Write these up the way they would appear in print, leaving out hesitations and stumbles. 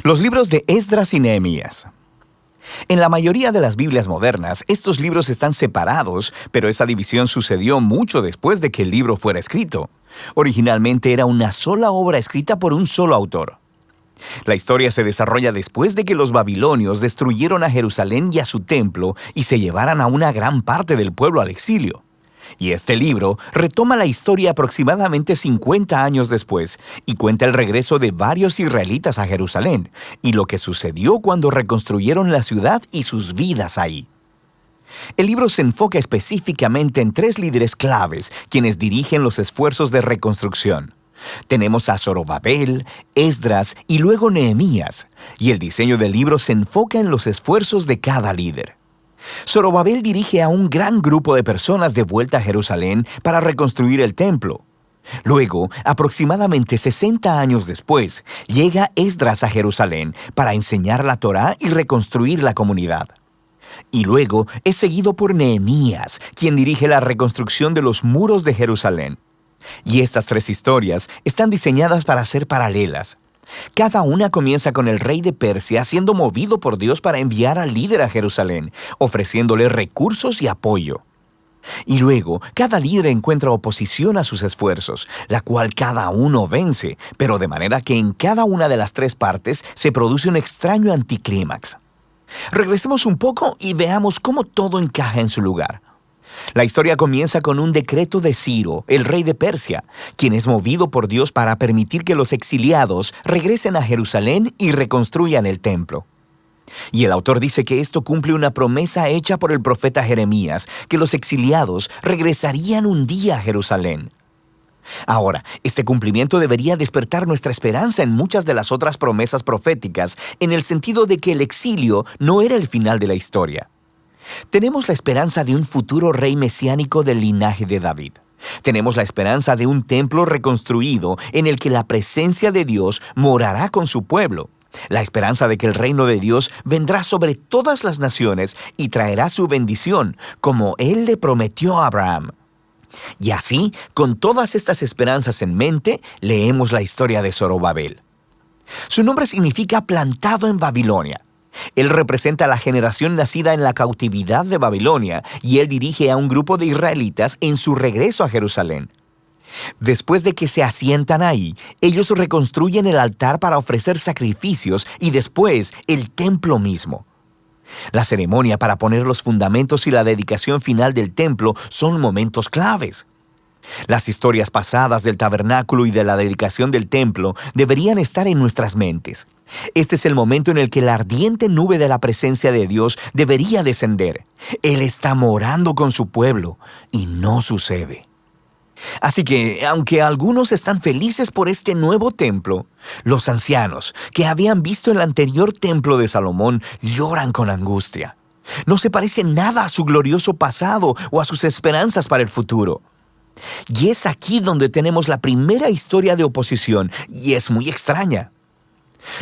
Los libros de Esdras y Nehemías. En la mayoría de las Biblias modernas, estos libros están separados, pero esa división sucedió mucho después de que el libro fuera escrito. Originalmente era una sola obra escrita por un solo autor. La historia se desarrolla después de que los babilonios destruyeron a Jerusalén y a su templo y se llevaran a una gran parte del pueblo al exilio. Y este libro retoma la historia aproximadamente 50 años después y cuenta el regreso de varios israelitas a Jerusalén y lo que sucedió cuando reconstruyeron la ciudad y sus vidas ahí. El libro se enfoca específicamente en 3 líderes claves quienes dirigen los esfuerzos de reconstrucción. Tenemos a Zorobabel, Esdras y luego Nehemías, y el diseño del libro se enfoca en los esfuerzos de cada líder. Zorobabel dirige a un gran grupo de personas de vuelta a Jerusalén para reconstruir el templo. Luego, aproximadamente 60 años después, llega Esdras a Jerusalén para enseñar la Torá y reconstruir la comunidad. Y luego es seguido por Nehemías, quien dirige la reconstrucción de los muros de Jerusalén. Y estas 3 historias están diseñadas para ser paralelas. Cada una comienza con el rey de Persia siendo movido por Dios para enviar al líder a Jerusalén, ofreciéndole recursos y apoyo. Y luego, cada líder encuentra oposición a sus esfuerzos, la cual cada uno vence, pero de manera que en cada una de las 3 partes se produce un extraño anticlímax. Regresemos un poco y veamos cómo todo encaja en su lugar. La historia comienza con un decreto de Ciro, el rey de Persia, quien es movido por Dios para permitir que los exiliados regresen a Jerusalén y reconstruyan el templo. Y el autor dice que esto cumple una promesa hecha por el profeta Jeremías, que los exiliados regresarían un día a Jerusalén. Ahora, este cumplimiento debería despertar nuestra esperanza en muchas de las otras promesas proféticas, en el sentido de que el exilio no era el final de la historia. Tenemos la esperanza de un futuro rey mesiánico del linaje de David. Tenemos la esperanza de un templo reconstruido en el que la presencia de Dios morará con su pueblo. La esperanza de que el reino de Dios vendrá sobre todas las naciones y traerá su bendición, como Él le prometió a Abraham. Y así, con todas estas esperanzas en mente, leemos la historia de Zorobabel. Su nombre significa plantado en Babilonia. Él representa a la generación nacida en la cautividad de Babilonia y él dirige a un grupo de israelitas en su regreso a Jerusalén. Después de que se asientan ahí, ellos reconstruyen el altar para ofrecer sacrificios y después el templo mismo. La ceremonia para poner los fundamentos y la dedicación final del templo son momentos claves. Las historias pasadas del tabernáculo y de la dedicación del templo deberían estar en nuestras mentes. Este es el momento en el que la ardiente nube de la presencia de Dios debería descender. Él está morando con su pueblo y no sucede. Así que, aunque algunos están felices por este nuevo templo, los ancianos que habían visto el anterior templo de Salomón lloran con angustia. No se parece nada a su glorioso pasado o a sus esperanzas para el futuro. Y es aquí donde tenemos la primera historia de oposición, y es muy extraña.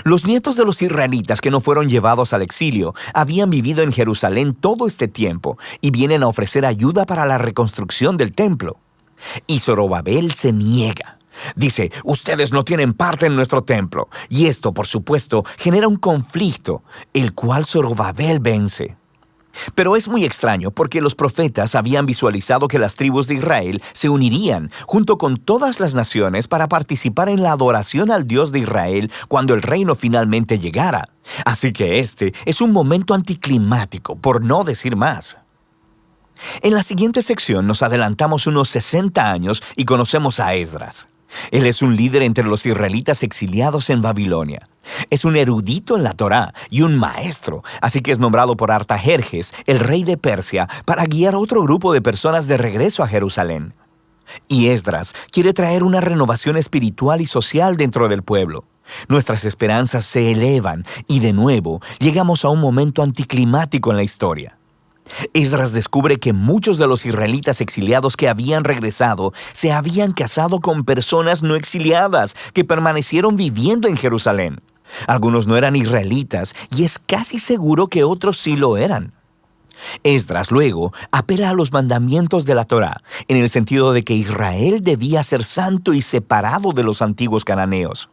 Los nietos de los israelitas que no fueron llevados al exilio habían vivido en Jerusalén todo este tiempo y vienen a ofrecer ayuda para la reconstrucción del templo. Y Zorobabel se niega. Dice, ustedes no tienen parte en nuestro templo. Y esto, por supuesto, genera un conflicto, el cual Zorobabel vence. Pero es muy extraño porque los profetas habían visualizado que las tribus de Israel se unirían junto con todas las naciones para participar en la adoración al Dios de Israel cuando el reino finalmente llegara. Así que este es un momento anticlimático, por no decir más. En la siguiente sección nos adelantamos unos 60 años y conocemos a Esdras. Él es un líder entre los israelitas exiliados en Babilonia. Es un erudito en la Torá y un maestro, así que es nombrado por Artajerjes, el rey de Persia, para guiar a otro grupo de personas de regreso a Jerusalén. Y Esdras quiere traer una renovación espiritual y social dentro del pueblo. Nuestras esperanzas se elevan y de nuevo llegamos a un momento anticlimático en la historia. Esdras descubre que muchos de los israelitas exiliados que habían regresado se habían casado con personas no exiliadas que permanecieron viviendo en Jerusalén. Algunos no eran israelitas y es casi seguro que otros sí lo eran. Esdras luego apela a los mandamientos de la Torá, en el sentido de que Israel debía ser santo y separado de los antiguos cananeos.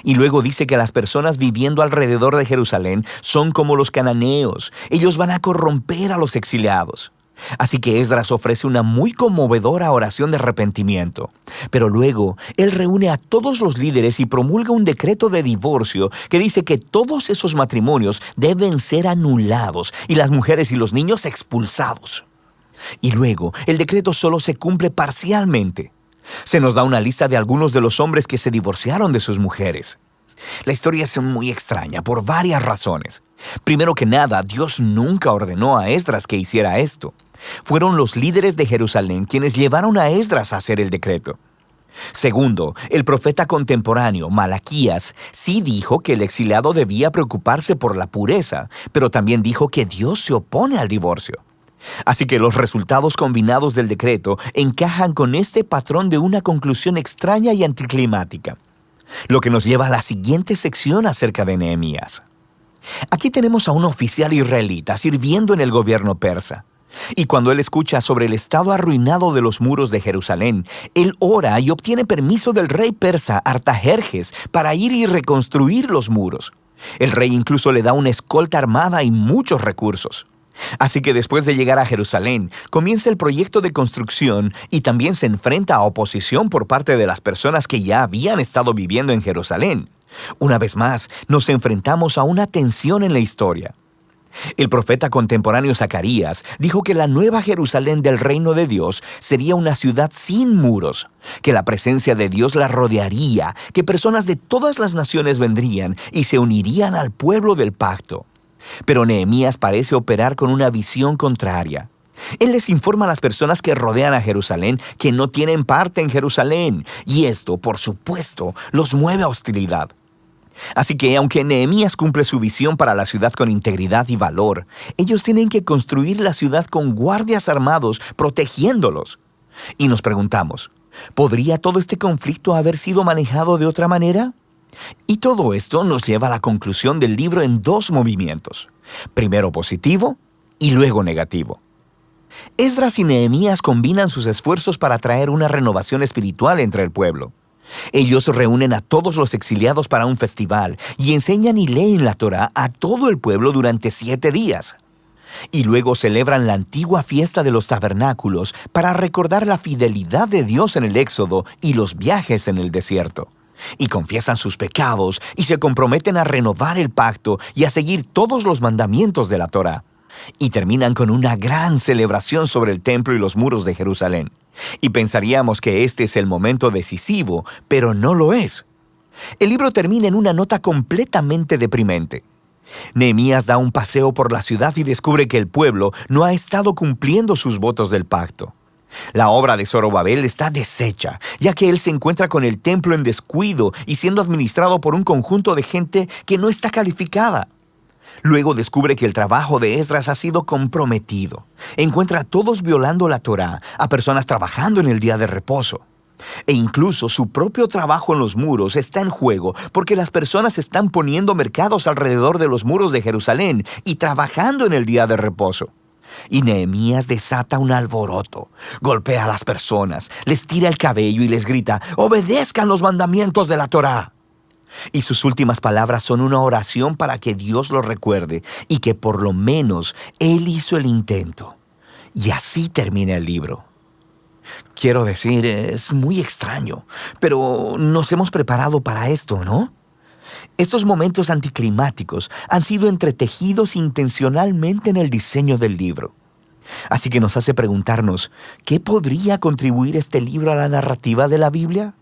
Y luego dice que las personas viviendo alrededor de Jerusalén son como los cananeos. Ellos van a corromper a los exiliados. Así que Esdras ofrece una muy conmovedora oración de arrepentimiento. Pero luego, él reúne a todos los líderes y promulga un decreto de divorcio que dice que todos esos matrimonios deben ser anulados y las mujeres y los niños expulsados. Y luego, el decreto solo se cumple parcialmente. Se nos da una lista de algunos de los hombres que se divorciaron de sus mujeres. La historia es muy extraña por varias razones. Primero que nada, Dios nunca ordenó a Esdras que hiciera esto. Fueron los líderes de Jerusalén quienes llevaron a Esdras a hacer el decreto. Segundo, el profeta contemporáneo, Malaquías, sí dijo que el exiliado debía preocuparse por la pureza, pero también dijo que Dios se opone al divorcio. Así que los resultados combinados del decreto encajan con este patrón de una conclusión extraña y anticlimática. Lo que nos lleva a la siguiente sección acerca de Nehemías. Aquí tenemos a un oficial israelita sirviendo en el gobierno persa. Y cuando él escucha sobre el estado arruinado de los muros de Jerusalén, él ora y obtiene permiso del rey persa Artajerjes para ir y reconstruir los muros. El rey incluso le da una escolta armada y muchos recursos. Así que después de llegar a Jerusalén, comienza el proyecto de construcción y también se enfrenta a oposición por parte de las personas que ya habían estado viviendo en Jerusalén. Una vez más, nos enfrentamos a una tensión en la historia. El profeta contemporáneo Zacarías dijo que la nueva Jerusalén del reino de Dios sería una ciudad sin muros, que la presencia de Dios la rodearía, que personas de todas las naciones vendrían y se unirían al pueblo del pacto. Pero Nehemías parece operar con una visión contraria. Él les informa a las personas que rodean a Jerusalén que no tienen parte en Jerusalén, y esto, por supuesto, los mueve a hostilidad. Así que, aunque Nehemías cumple su visión para la ciudad con integridad y valor, ellos tienen que construir la ciudad con guardias armados protegiéndolos. Y nos preguntamos, ¿podría todo este conflicto haber sido manejado de otra manera? Y todo esto nos lleva a la conclusión del libro en dos movimientos, primero positivo y luego negativo. Esdras y Nehemías combinan sus esfuerzos para traer una renovación espiritual entre el pueblo. Ellos reúnen a todos los exiliados para un festival y enseñan y leen la Torá a todo el pueblo durante 7 días. Y luego celebran la antigua fiesta de los tabernáculos para recordar la fidelidad de Dios en el Éxodo y los viajes en el desierto. Y confiesan sus pecados y se comprometen a renovar el pacto y a seguir todos los mandamientos de la Torá. Y terminan con una gran celebración sobre el templo y los muros de Jerusalén. Y pensaríamos que este es el momento decisivo, pero no lo es. El libro termina en una nota completamente deprimente. Nehemías da un paseo por la ciudad y descubre que el pueblo no ha estado cumpliendo sus votos del pacto. La obra de Zorobabel está deshecha, ya que él se encuentra con el templo en descuido y siendo administrado por un conjunto de gente que no está calificada. Luego descubre que el trabajo de Esdras ha sido comprometido. Encuentra a todos violando la Torá, a personas trabajando en el día de reposo. E incluso su propio trabajo en los muros está en juego porque las personas están poniendo mercados alrededor de los muros de Jerusalén y trabajando en el día de reposo. Y Nehemías desata un alboroto, golpea a las personas, les tira el cabello y les grita: «¡Obedezcan los mandamientos de la Torá!». Y sus últimas palabras son una oración para que Dios lo recuerde y que por lo menos Él hizo el intento. Y así termina el libro. Quiero decir, es muy extraño, pero nos hemos preparado para esto, ¿no? Estos momentos anticlimáticos han sido entretejidos intencionalmente en el diseño del libro. Así que nos hace preguntarnos, ¿qué podría contribuir este libro a la narrativa de la Biblia?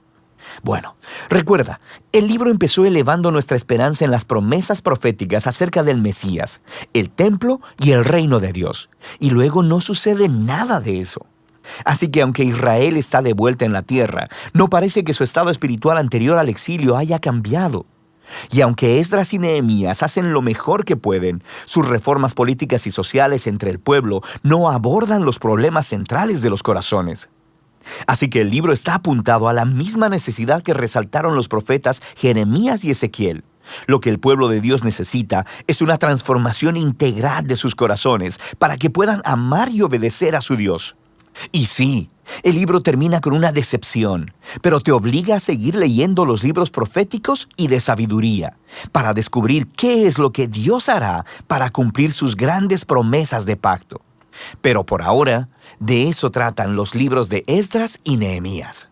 Bueno, recuerda, el libro empezó elevando nuestra esperanza en las promesas proféticas acerca del Mesías, el templo y el reino de Dios. Y luego no sucede nada de eso. Así que aunque Israel está de vuelta en la tierra, no parece que su estado espiritual anterior al exilio haya cambiado. Y aunque Esdras y Nehemías hacen lo mejor que pueden, sus reformas políticas y sociales entre el pueblo no abordan los problemas centrales de los corazones. Así que el libro está apuntado a la misma necesidad que resaltaron los profetas Jeremías y Ezequiel. Lo que el pueblo de Dios necesita es una transformación integral de sus corazones para que puedan amar y obedecer a su Dios. Y sí, el libro termina con una decepción, pero te obliga a seguir leyendo los libros proféticos y de sabiduría, para descubrir qué es lo que Dios hará para cumplir sus grandes promesas de pacto. Pero por ahora, de eso tratan los libros de Esdras y Nehemías.